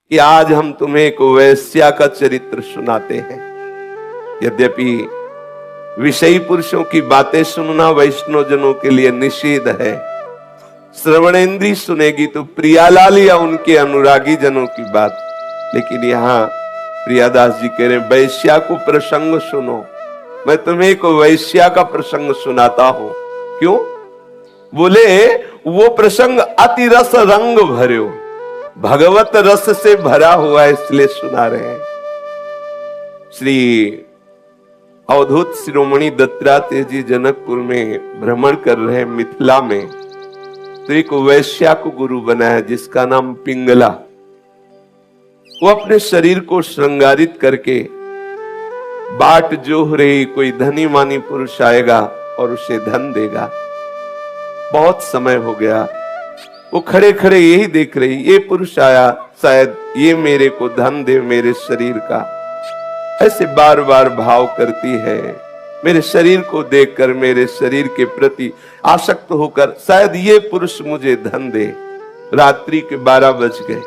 कि आज हम तुम्हें एक वैश्या का चरित्र सुनाते हैं। यद्यपि विषयी पुरुषों की बातें सुनना वैष्णव जनों के लिए निषेध है, श्रवणेंद्री सुनेगी तो प्रियालाल या उनके अनुरागी जनों की बात। लेकिन यहाँ प्रियादास जी कह रहे वैश्या को प्रसंग सुनो। मैं तुम्हें एक वैश्या का प्रसंग सुनाता हूं। क्यों? बोले वो प्रसंग अति रस रंग भर्यो, भगवत रस से भरा हुआ है, इसलिए सुना रहे हैं। श्री अवधूत शिरोमणि दत्तात्रेय जी जनकपुर में भ्रमण कर रहे हैं, मिथिला में। तो एक वैश्या को गुरु बनाया जिसका नाम पिंगला। वो अपने शरीर को श्रृंगारित करके बाट जोह रही कोई धनी मानी पुरुष आएगा और उसे धन देगा। बहुत समय हो गया, वो खड़े खड़े यही देख रही, ये पुरुष आया, शायद ये मेरे को धन दे मेरे शरीर का। ऐसे बार बार भाव करती है, मेरे शरीर को देखकर, मेरे शरीर के प्रति आसक्त होकर शायद ये पुरुष मुझे धन दे। रात्रि के 12 बज गए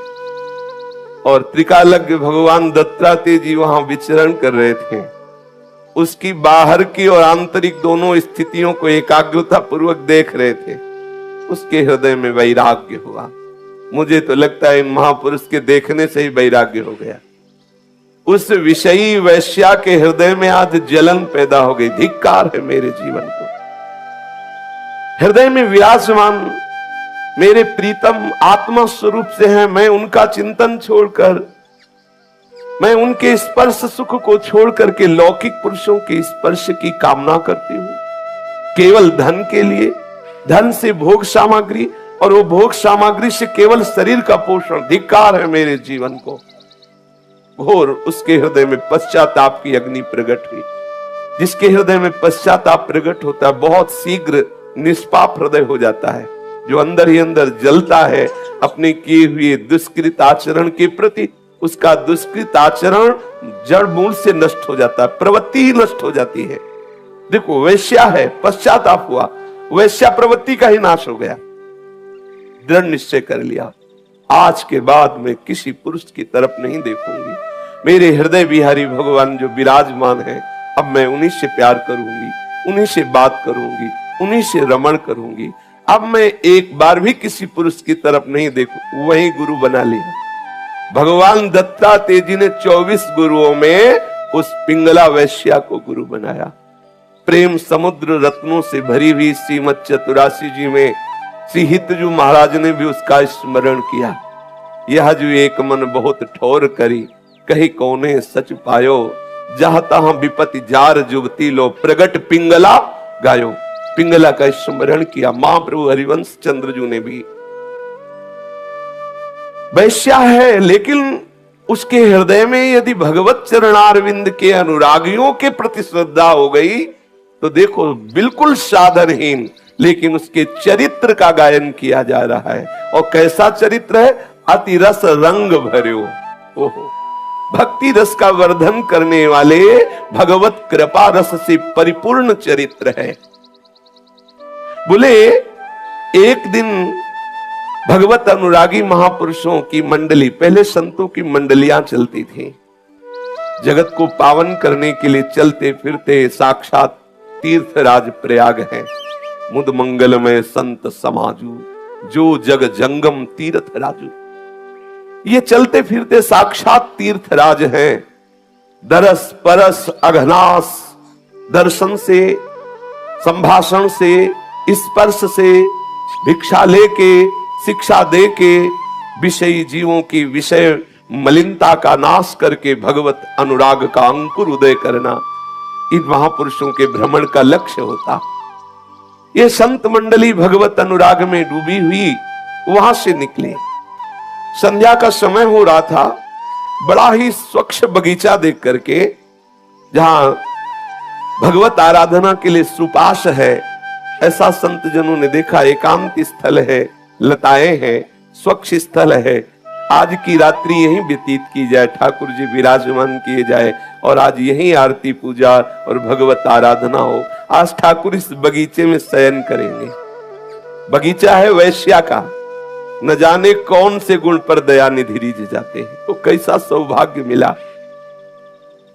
और त्रिकालज्ञ भगवान दत्तात्रेय जी वहां विचरण कर रहे थे। उसकी बाहर की और आंतरिक दोनों स्थितियों को एकाग्रता पूर्वक देख रहे थे। उसके हृदय में वैराग्य हुआ। मुझे तो लगता है इन महापुरुष के देखने से ही वैराग्य हो गया। उस विषयी वैश्या के हृदय में आज जलन पैदा हो गई। धिक्कार है मेरे जीवन को। हृदय में विराजमान मेरे प्रीतम आत्मा स्वरूप से हैं, मैं उनका चिंतन छोड़कर, मैं उनके स्पर्श सुख को छोड़ करके लौकिक पुरुषों के स्पर्श की कामना करती हूं, केवल धन के लिए। धन से भोग सामग्री और वो भोग सामग्री से केवल शरीर का पोषण। धिक्कार है मेरे जीवन को। घोर उसके हृदय में पश्चाताप की अग्नि प्रकट हुई। जिसके हृदय में पश्चाताप प्रकट होता है बहुत शीघ्र निष्पाप हृदय हो जाता है, जो अंदर ही अंदर जलता है अपने किए हुए दुष्कृत आचरण के प्रति। उसका दुष्कृत आचरण जड़ मूल से नष्ट हो जाता है, प्रवृत्ति ही नष्ट हो जाती है। देखो वैश्या है, पश्चाताप हुआ, वैश्या प्रवृत्ति का ही नाश हो गया। दृढ़ निश्चय कर लिया, आज के बाद मैं किसी पुरुष की तरफ नहीं देखूंगी। मेरे हृदय बिहारी भगवान जो विराजमान है, अब मैं उन्हीं से प्यार करूंगी, उन्हीं से बात करूंगी, उन्हीं से रमण करूंगी। अब मैं एक बार भी किसी पुरुष की तरफ नहीं देखूं। वही गुरु बना लिया भगवान दत्तात्रेय जी ने। 24 गुरुओं में उस पिंगला वैश्या को गुरु बनाया। प्रेम समुद्र रत्नों से भरी हुई श्रीमद चतुरासी जी में श्री हितजू महाराज ने भी उसका स्मरण किया। यह जो एक मन बहुत ठोर करी, कही कौने सच पायो, जहां तहां विपत्ति जार जुगती लो, प्रगट पिंगला गायो। पिंगला का स्मरण किया महाप्रभु हरिवंश चंद्रजू ने भी। वैश्या है, लेकिन उसके हृदय में यदि भगवत चरणारविंद के अनुरागियों के प्रति श्रद्धा हो गई तो देखो बिल्कुल साधनहीन, लेकिन उसके चरित्र का गायन किया जा रहा है। और कैसा चरित्र है? अति रस रंग भर्यो। ओहो, भक्ति रस का वर्धन करने वाले भगवत कृपा रस से परिपूर्ण चरित्र है। बोले एक दिन भगवत अनुरागी महापुरुषों की मंडली, पहले संतों की मंडलियां चलती थी, जगत को पावन करने के लिए चलते फिरते साक्षात तीर्थराज प्रयाग है। मुद मंगलमय संत समाजू, जो जग जंगम तीर्थ राजू। ये चलते फिरते साक्षात तीर्थराज हैं। दरस परस अघनास, दर्शन से, संभाषण से, स्पर्श से, भिक्षा लेके, शिक्षा देके, विषयी जीवों की विषय मलिनता का नाश करके भगवत अनुराग का अंकुर उदय करना इन महापुरुषों के भ्रमण का लक्ष्य होता। ये संत मंडली भगवत अनुराग में डूबी हुई वहां से निकली। संध्या का समय हो रहा था। बड़ा ही स्वच्छ बगीचा देख करके, जहां भगवत आराधना के लिए सुपाश है, ऐसा संत जनों ने देखा। एकांत स्थल है, लताएं हैं, स्वच्छ स्थल है। आज की रात्रि यहीं व्यतीत की जाए, ठाकुर जी विराजमान किए जाए और आज यहीं आरती पूजा और भगवत आराधना हो। आज ठाकुर इस बगीचे में शयन करेंगे। बगीचा है वैश्या का, न जाने कौन से गुण पर दया निधि रिझ जाते हैं। तो कैसा सौभाग्य मिला।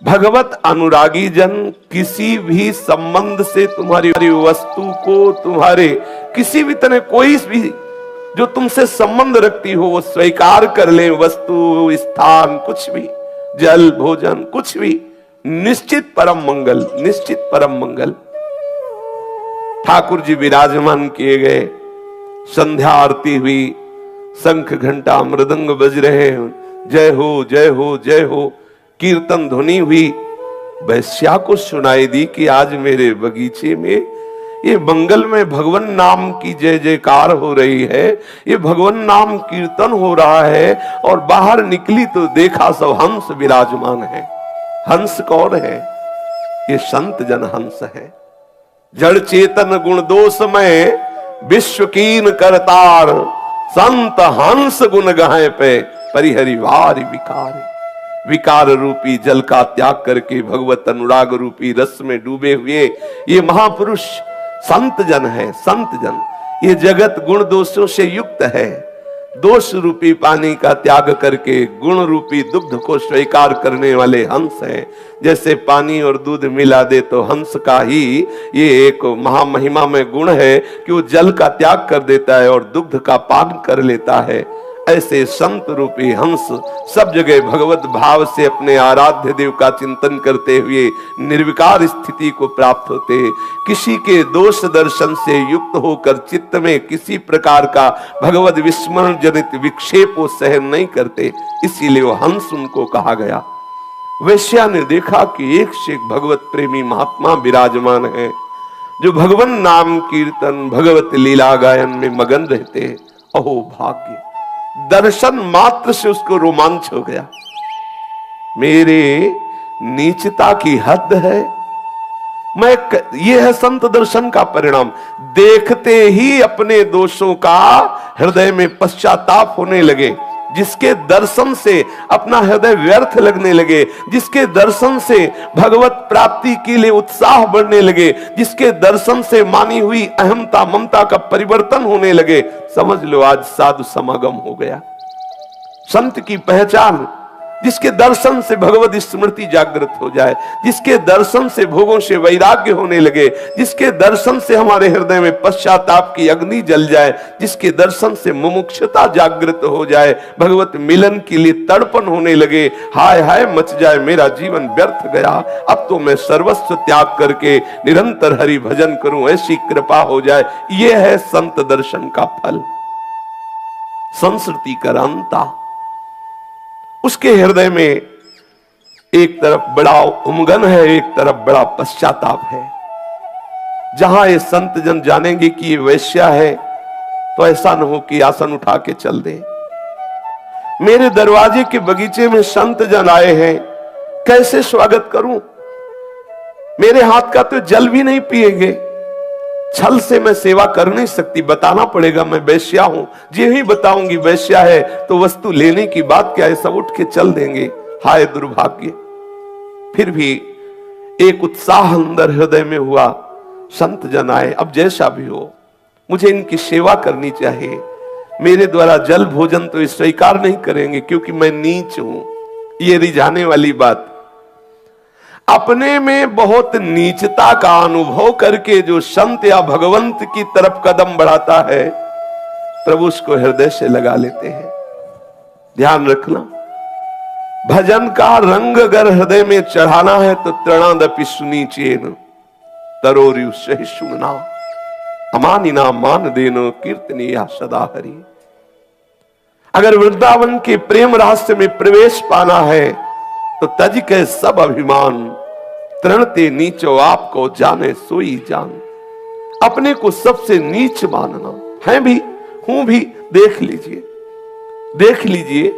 भगवत अनुरागी जन किसी भी संबंध से तुम्हारी वस्तु को, तुम्हारे किसी भी तरह कोई भी जो तुमसे संबंध रखती हो वो स्वीकार कर ले। वस्तु, स्थान, कुछ भी, जल, भोजन, कुछ भी, निश्चित परम मंगल, निश्चित परम मंगल। ठाकुर जी विराजमान किए गए, संध्या आरती हुई, शंख घंटा मृदंग बज रहे हैं, जय हो जय हो जय हो, कीर्तन ध्वनि हुई। वैश्या को सुनाई दी कि आज मेरे बगीचे में ये मंगल में भगवान नाम की जय जयकार हो रही है, ये भगवान नाम कीर्तन हो रहा है। और बाहर निकली तो देखा सब हंस विराजमान है। हंस कौन है? ये संत जन हंस है। जड़ चेतन गुण दोषमय विश्व कीन करतार, संत हंस गुण गाए पे परिहरि वारि विकार। विकार रूपी जल का त्याग करके भगवत अनुराग रूपी रस में डूबे हुए ये महापुरुष संत जन है। संत जन, ये जगत गुण दोषों से युक्त है। दोष रूपी पानी का त्याग करके गुण रूपी दुग्ध को स्वीकार करने वाले हंस हैं। जैसे पानी और दूध मिला दे तो हंस का ही ये एक महामहिमा में गुण है कि वो जल का त्याग कर देता है और दुग्ध का पान कर लेता है। ऐसे संत रूपी हंस सब जगह भगवत भाव से अपने आराध्य देव का चिंतन करते हुए निर्विकार स्थिति को प्राप्त होते। किसी के दोष दर्शन से युक्त होकर चित्त में किसी प्रकार का भगवत विस्मरण जनित विक्षेप वो सहन नहीं करते, इसीलिए वो हंस उनको कहा गया। वैश्या ने देखा कि एक से एक भगवत प्रेमी महात्मा विराजमान है, जो भगवान नाम कीर्तन भगवत लीला गायन में मगन रहते। अहो भाग्य! दर्शन मात्र से उसको रोमांच हो गया। मेरे नीचता की हद है। ये है संत दर्शन का परिणाम। देखते ही अपने दोषों का हृदय में पश्चाताप होने लगे, जिसके दर्शन से अपना हृदय व्यर्थ लगने लगे, जिसके दर्शन से भगवत प्राप्ति के लिए उत्साह बढ़ने लगे, जिसके दर्शन से मानी हुई अहमता ममता का परिवर्तन होने लगे, समझ लो आज साधु समागम हो गया। संत की पहचान, जिसके दर्शन से भगवत स्मृति जागृत हो जाए, जिसके दर्शन से भोगों से वैराग्य होने लगे, जिसके दर्शन से हमारे हृदय में पश्चाताप की अग्नि जल जाए, जिसके दर्शन से मुमुक्षुता जागृत हो जाए, भगवत मिलन के लिए तड़पन होने लगे, हाय हाय मच जाए मेरा जीवन व्यर्थ गया, अब तो मैं सर्वस्व त्याग करके निरंतर हरि भजन करूं, ऐसी कृपा हो जाए। यह है संत दर्शन का फल। संस्कृति करांता, उसके हृदय में एक तरफ बड़ा उमगन है, एक तरफ बड़ा पश्चाताप है। जहां ये संत जन जानेंगे कि ये वैश्या है तो ऐसा न हो कि आसन उठा के चल दे। मेरे दरवाजे के बगीचे में संत जन आए हैं, कैसे स्वागत करूं? मेरे हाथ का तो जल भी नहीं पिएंगे। छल से मैं सेवा कर नहीं सकती, बताना पड़ेगा मैं वैश्या हूं। जी ही बताऊंगी वैश्या है तो वस्तु लेने की बात क्या है, सब उठ के चल देंगे। हाय दुर्भाग्य! फिर भी एक उत्साह अंदर हृदय में हुआ। संत जन आए, अब जैसा भी हो मुझे इनकी सेवा करनी चाहिए। मेरे द्वारा जल भोजन तो स्वीकार नहीं करेंगे क्योंकि मैं नीच हूं। ये रिझाने वाली बात। अपने में बहुत नीचता का अनुभव करके जो संत या भगवंत की तरफ कदम बढ़ाता है, प्रभु उसको हृदय से लगा लेते हैं। ध्यान रखना, भजन का रंग अगर हृदय में चढ़ाना है तो तृणादपि सुनीचेन तरोरु सहि सुनना, अमानिना मान देनो कीर्तनीया सदा हरि। अगर वृंदावन के प्रेम रहस्य में प्रवेश पाना है तो तज के सब अभिमान, तृणते नीचो आपको जाने सोई जान। अपने को सबसे नीच मानना है भी, हूं भी। देख लीजिए, देख लीजिए,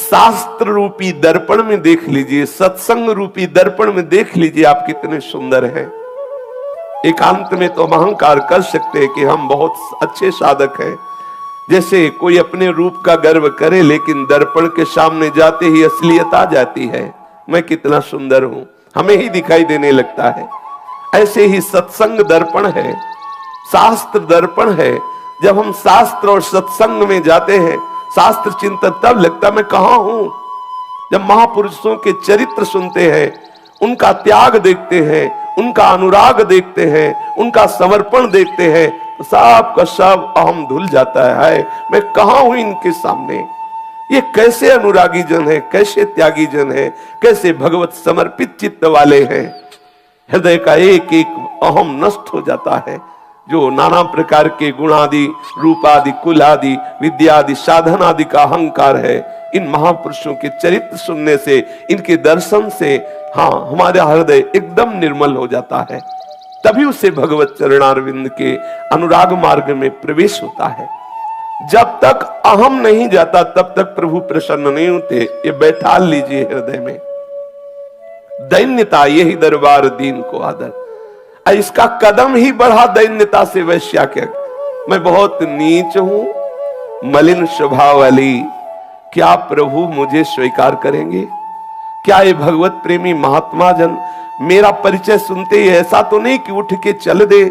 शास्त्र रूपी दर्पण में देख लीजिए, सत्संग रूपी दर्पण में देख लीजिए आप कितने सुंदर हैं। एकांत में तो अहंकार कर सकते हैं कि हम बहुत अच्छे साधक हैं, जैसे कोई अपने रूप का गर्व करे, लेकिन दर्पण के सामने जाते ही असलियत आ जाती है। मैं कितना सुंदर हूं, हमें ही दिखाई देने लगता है। ऐसे ही सत्संग दर्पण है, शास्त्र दर्पण है। जब हम शास्त्र और सत्संग में जाते हैं, शास्त्र चिंतन, तब लगता मैं कहां हूं। जब महापुरुषों के चरित्र सुनते हैं, उनका त्याग देखते हैं, उनका अनुराग देखते हैं, उनका समर्पण देखते हैं, तो सब का सब अहम धुल जाता है। मैं कहां हूं इनके सामने। ये कैसे अनुरागी जन है, कैसे त्यागी जन है, कैसे भगवत समर्पित चित्त वाले हैं। हृदय का एक एक अहम नष्ट हो जाता है। जो नाना प्रकार के गुण आदि, रूप आदि, कुल आदि, विद्या आदि, साधन आदि का अहंकार है, इन महापुरुषों के चरित्र सुनने से, इनके दर्शन से, हाँ, हमारा हृदय एकदम निर्मल हो जाता है। तभी उसे भगवत चरणारविंद के अनुराग मार्ग में प्रवेश होता है। जब तक अहम नहीं जाता तब तक प्रभु प्रसन्न नहीं होते। ये बैठा लीजिए हृदय में। दैन्यता यही दरबार दीन को आदर। इसका कदम ही बढ़ा दैन्यता से वैश्या के। मैं बहुत नीच हूं, मलिन स्वभाव वाली, क्या प्रभु मुझे स्वीकार करेंगे? क्या ये भगवत प्रेमी महात्मा जन मेरा परिचय सुनते ही ऐसा तो नहीं कि उठ के चल दे?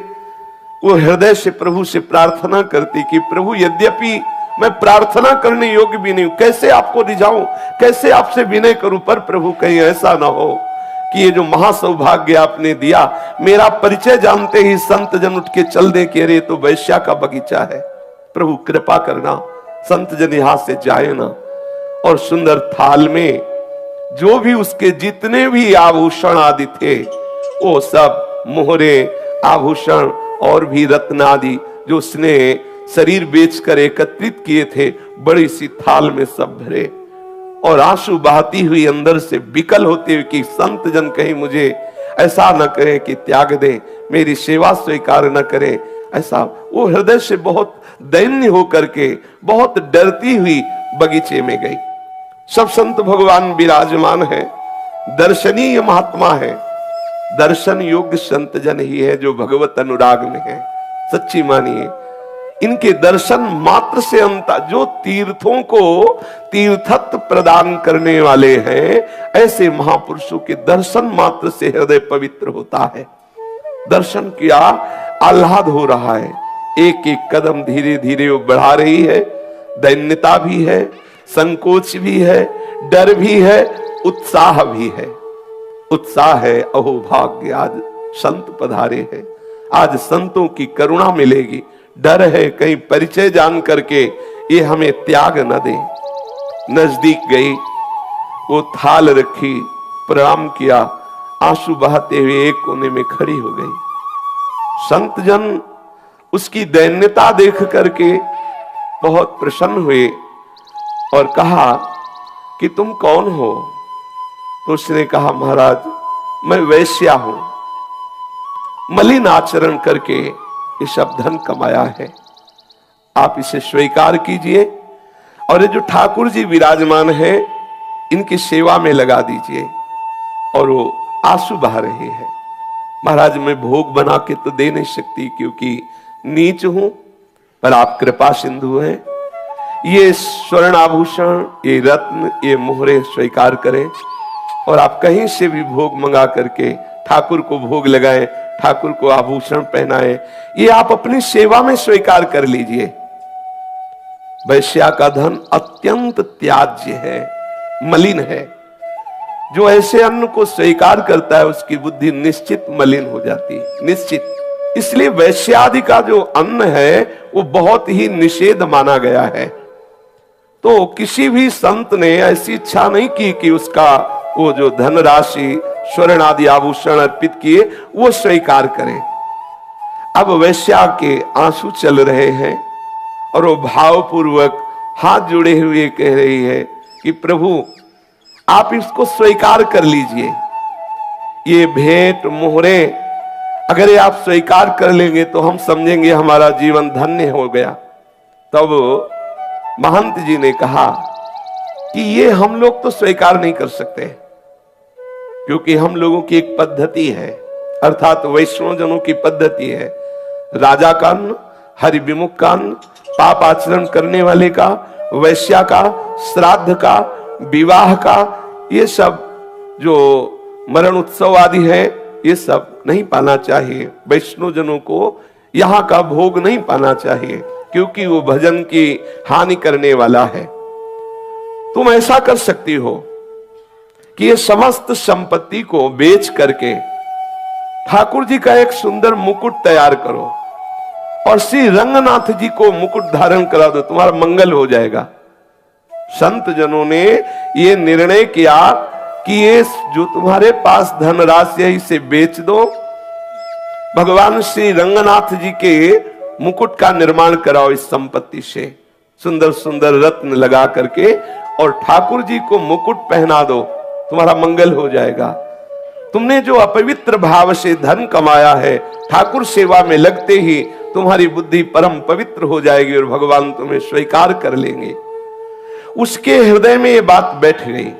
वो हृदय से प्रभु से प्रार्थना करती कि प्रभु, यद्यपि मैं प्रार्थना करने योग्य भी नहीं हूं, कैसे आपको रिझाऊं, कैसे आपसे विनय करूं, पर प्रभु कहीं ऐसा ना हो कि ये जो महासौभाग्य आपने दिया, मेरा परिचय जानते ही संत जन उठ के चल दे कि अरे तो वैश्या का बगीचा है। प्रभु कृपा करना, संत जन यहां से जाए ना। और सुंदर थाल में जो भी उसके जितने भी आभूषण आदि थे, वो सब मोहरे, आभूषण और भी रत्न आदि जो उसने शरीर बेचकर एकत्रित किए थे, बड़ी सी थाल में सब भरे। और आंसू बहाती हुई अंदर से विकल होते हुए कि संत जन कहीं मुझे ऐसा न करें कि त्याग दें, मेरी सेवा स्वीकार न करें। ऐसा वो हृदय से बहुत दैन्य होकर के, बहुत डरती हुई बगीचे में गई। सब संत भगवान विराजमान है, दर्शनीय महात्मा है। दर्शन योग्य संत जन ही है जो भगवत अनुराग में है। सच्ची मानिए, इनके दर्शन मात्र से अंत, जो तीर्थों को तीर्थत्व प्रदान करने वाले हैं, ऐसे महापुरुषों के दर्शन मात्र से हृदय पवित्र होता है। दर्शन किया, आह्लाद हो रहा है। एक एक कदम धीरे धीरे वो बढ़ा रही है। दैन्यता भी है, संकोच भी है, डर भी है, उत्साह भी है। उत्साह है, अहो भाग्य, आज संत पधारे हैं, आज संतों की करुणा मिलेगी। डर है कहीं परिचय जान करके ये हमें त्याग न दे। नजदीक गई, वो थाल रखी, प्रणाम किया, आंसू बहाते हुए एक कोने में खड़ी हो गई। संत जन उसकी दैन्यता देख करके बहुत प्रसन्न हुए और कहा कि तुम कौन हो? तो उसने कहा, महाराज, मैं वैश्या हूं, मलिन आचरण करके ये सब धन कमाया है, आप इसे स्वीकार कीजिए और ये जो ठाकुर जी विराजमान है, इनकी सेवा में लगा दीजिए। और वो आंसू बहा रहे हैं। महाराज, मैं भोग बना के तो दे नहीं सकती क्योंकि नीच हूं, पर आप कृपा सिंधु हैं। ये स्वर्ण आभूषण, ये रत्न, ये मोहरे स्वीकार करें और आप कहीं से भी भोग मंगा करके ठाकुर को भोग लगाएं, ठाकुर को आभूषण पहनाएं, ये आप अपनी सेवा में स्वीकार कर लीजिए। वैश्या का धन अत्यंत त्याज्य है, मलिन है। जो ऐसे अन्न को स्वीकार करता है उसकी बुद्धि निश्चित मलिन हो जाती है, निश्चित। इसलिए वैश्यादि का जो अन्न है वो बहुत ही निषेध माना गया है। तो किसी भी संत ने ऐसी इच्छा नहीं की कि उसका वो जो धनराशि, स्वर्ण आदि आभूषण अर्पित किए, वो स्वीकार करें। अब वैश्या के आंसू चल रहे हैं और वो भावपूर्वक हाथ जोड़े हुए कह रही है कि प्रभु, आप इसको स्वीकार कर लीजिए। ये भेंट मोहरे अगर ये आप स्वीकार कर लेंगे तो हम समझेंगे हमारा जीवन धन्य हो गया। तब महंत जी ने कहा कि ये हम लोग तो स्वीकार नहीं कर सकते, क्योंकि हम लोगों की एक पद्धति है, अर्थात वैष्णव जनों की पद्धति है। राजा का अन्न, हरि विमुख का अन्न, पाप आचरण करने वाले का, वैश्या का, श्राद्ध का, विवाह का, ये सब जो मरण उत्सव आदि है, ये सब नहीं पाना चाहिए। वैष्णव जनों को यहाँ का भोग नहीं पाना चाहिए। क्योंकि वो भजन की हानि करने वाला है। तुम ऐसा कर सकती हो कि ये समस्त संपत्ति को बेच करके ठाकुर जी का एक सुंदर मुकुट तैयार करो और श्री रंगनाथ जी को मुकुट धारण करा दो, तुम्हारा मंगल हो जाएगा। संत जनों ने ये निर्णय किया कि ये जो तुम्हारे पास धनराशि है इसे बेच दो, भगवान श्री रंगनाथ जी के मुकुट का निर्माण कराओ इस संपत्ति से, सुंदर सुंदर रत्न लगा करके, और ठाकुर जी को मुकुट पहना दो, तुम्हारा मंगल हो जाएगा। तुमने जो अपवित्र भाव से धन कमाया है, ठाकुर सेवा में लगते ही तुम्हारी बुद्धि परम पवित्र हो जाएगी और भगवान तुम्हें स्वीकार कर लेंगे। उसके हृदय में ये बात बैठ गई।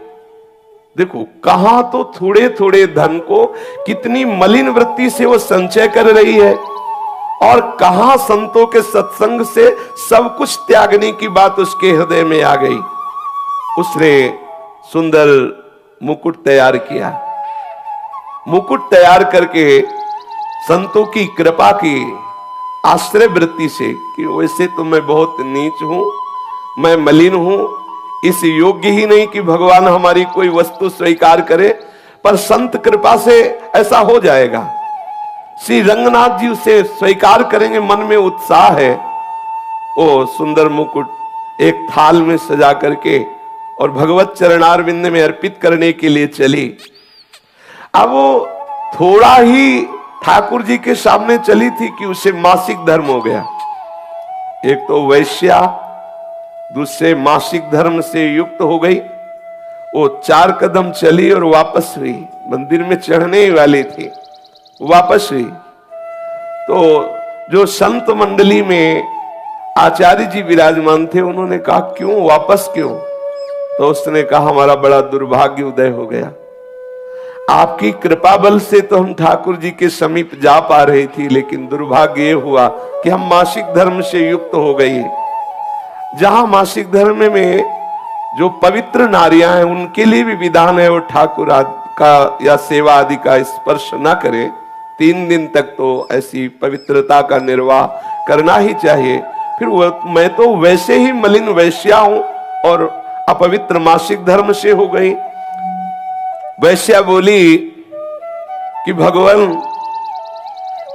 देखो कहां तो थोड़े थोड़े धन को कितनी मलिन वृत्ति से वो संचय कर रही है, और कहां संतों के सत्संग से सब कुछ त्यागने की बात उसके हृदय में आ गई। उसने सुंदर मुकुट तैयार किया, मुकुट तैयार करके संतों की कृपा की आश्रय वृत्ति से कि वैसे तो मैं बहुत नीच हूं, मैं मलिन हूं, इस योग्य ही नहीं कि भगवान हमारी कोई वस्तु स्वीकार करे, पर संत कृपा से ऐसा हो जाएगा, श्री रंगनाथ जी उसे स्वीकार करेंगे, मन में उत्साह है। वो सुंदर मुकुट एक थाल में सजा करके और भगवत चरणारविंद में अर्पित करने के लिए चली। अब वो थोड़ा ही ठाकुर जी के सामने चली थी कि उसे मासिक धर्म हो गया। एक तो वैश्या, दूसरे मासिक धर्म से युक्त हो गई। वो 4 कदम चली और वापस हुई, मंदिर में चढ़ने वाली थी, वापस हुई। तो जो संत मंडली में आचार्य जी विराजमान थे, उन्होंने कहा क्यों वापस क्यों? तो उसने कहा हमारा बड़ा दुर्भाग्य उदय हो गया, आपकी कृपा बल से तो हम ठाकुर जी के समीप जा पा रही थी, लेकिन दुर्भाग्य ये हुआ कि हम मासिक धर्म से युक्त हो गई। जहां मासिक धर्म में जो पवित्र नारियां हैं उनके लिए भी विधान है वो ठाकुर का या सेवा आदि का स्पर्श न करे, 3 दिन तक तो ऐसी पवित्रता का निर्वाह करना ही चाहिए। फिर मैं तो वैसे ही मलिन वैश्या हूं और अपवित्र मासिक धर्म से हो गई। वैश्या बोली कि भगवान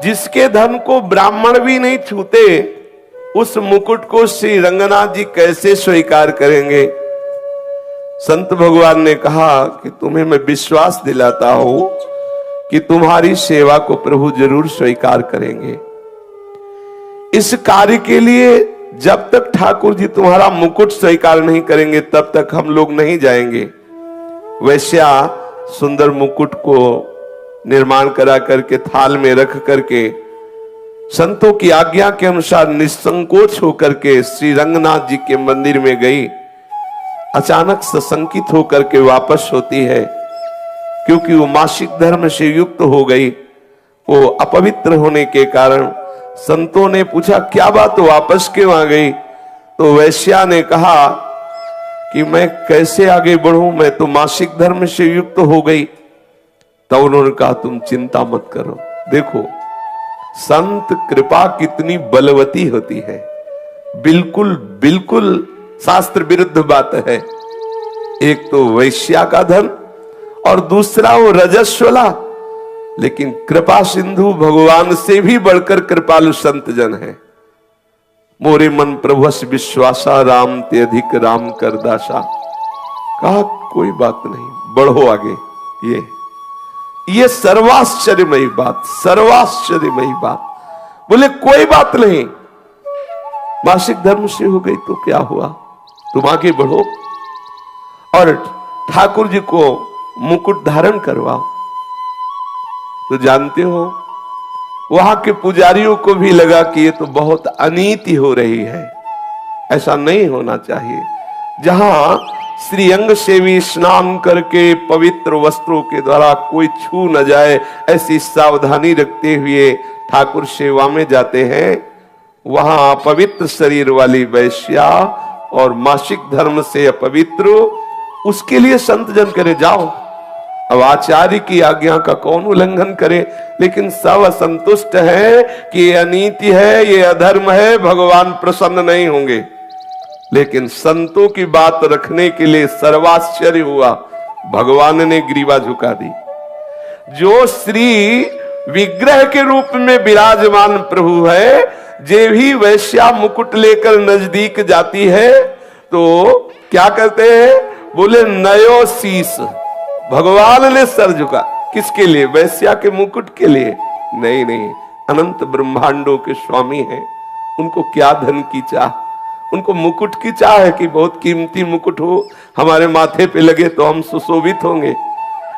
जिसके धन को ब्राह्मण भी नहीं छूते, उस मुकुट को श्री रंगनाथ जी कैसे स्वीकार करेंगे? संत भगवान ने कहा कि तुम्हें मैं विश्वास दिलाता हूं कि तुम्हारी सेवा को प्रभु जरूर स्वीकार करेंगे। इस कार्य के लिए जब तक ठाकुर जी तुम्हारा मुकुट स्वीकार नहीं करेंगे तब तक हम लोग नहीं जाएंगे। वैश्या सुंदर मुकुट को निर्माण करा करके थाल में रख करके संतों की आज्ञा के अनुसार निसंकोच होकर के श्री रंगनाथ जी के मंदिर में गई। अचानक सशंकित होकर के वापस होती है, क्योंकि वो मासिक धर्म से युक्त हो गई। वो अपवित्र होने के कारण संतों ने पूछा क्या बात वापस क्यों आ गई? तो वैश्या ने कहा कि मैं कैसे आगे बढ़ूं, मैं तो मासिक धर्म से युक्त हो गई। तब उन्होंने कहा तुम चिंता मत करो। देखो संत कृपा कितनी बलवती होती है, बिल्कुल बिल्कुल शास्त्र विरुद्ध बात है। एक तो वैश्या का धन और दूसरा वो रजस्वला, लेकिन कृपा सिंधु भगवान से भी बढ़कर कृपालु संत जन है। मोरे मन प्रभुस विश्वासा, राम ते अधिक राम कर दासा। कहा कोई बात नहीं, बढ़ो आगे। ये सर्वाश्चर्यमयी बात, सर्वाश्चर्यमयी बात। बोले कोई बात नहीं, मासिक धर्म से हो गई तो क्या हुआ, तुम आगे बढ़ो और ठाकुर जी को मुकुट धारण करवाओ। तो जानते हो वहां के पुजारियों को भी लगा कि ये तो बहुत अनीति हो रही है, ऐसा नहीं होना चाहिए। जहां श्रीअंग से भी स्नान करके पवित्र वस्त्रों के द्वारा कोई छू न जाए, ऐसी सावधानी रखते हुए ठाकुर सेवा में जाते हैं, वहां अपवित्र शरीर वाली वैश्या और मासिक धर्म से अपवित्र, उसके लिए संत जन करे जाओ अब आचार्य की आज्ञा का कौन उल्लंघन करे, लेकिन सब असंतुष्ट है कि ये अनीति है, ये अधर्म है, भगवान प्रसन्न नहीं होंगे। लेकिन संतों की बात रखने के लिए सर्वाश्चर्य हुआ, भगवान ने ग्रीवा झुका दी। जो श्री विग्रह के रूप में विराजमान प्रभु है, जे भी वैश्या मुकुट लेकर नजदीक जाती है तो क्या कहते हैं, बोले नयो शीस। भगवान ने सर झुका, किसके लिए, वैश्या के मुकुट के लिए? नहीं नहीं, अनंत ब्रह्मांडों के स्वामी हैं, उनको क्या धन की चाह, उनको मुकुट की चाह है कि बहुत कीमती मुकुट हो, हमारे माथे पे लगे तो हम सुशोभित होंगे।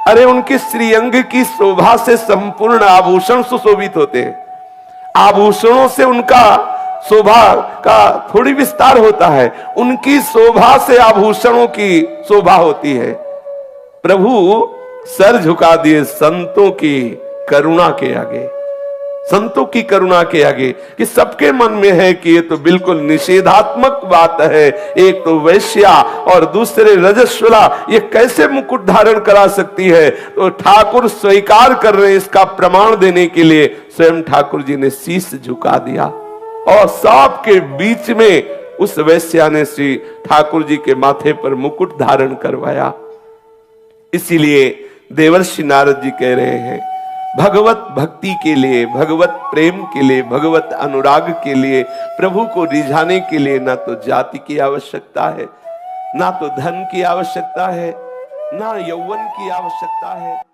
अरे उनके श्रीअंग की शोभा से संपूर्ण आभूषण सुशोभित होते हैं। आभूषणों से उनका शोभा का थोड़ी विस्तार होता है, उनकी शोभा से आभूषणों की शोभा होती है। प्रभु सर झुका दिए संतों की करुणा के आगे, संतों की करुणा के आगे, कि सबके मन में है कि ये तो बिल्कुल निषेधात्मक बात है, एक तो वैश्या और दूसरे रजस्वला, ये कैसे मुकुट धारण करा सकती है। तो ठाकुर स्वीकार कर रहे हैं, इसका प्रमाण देने के लिए स्वयं ठाकुर जी ने शीश झुका दिया और सबके बीच में उस वैश्या ने श्री ठाकुर जी के माथे पर मुकुट धारण करवाया। इसीलिए देवर्षि नारद जी कह रहे हैं, भगवत भक्ति के लिए, भगवत प्रेम के लिए, भगवत अनुराग के लिए, प्रभु को रिझाने के लिए ना तो जाति की आवश्यकता है, ना तो धन की आवश्यकता है, ना यौवन की आवश्यकता है।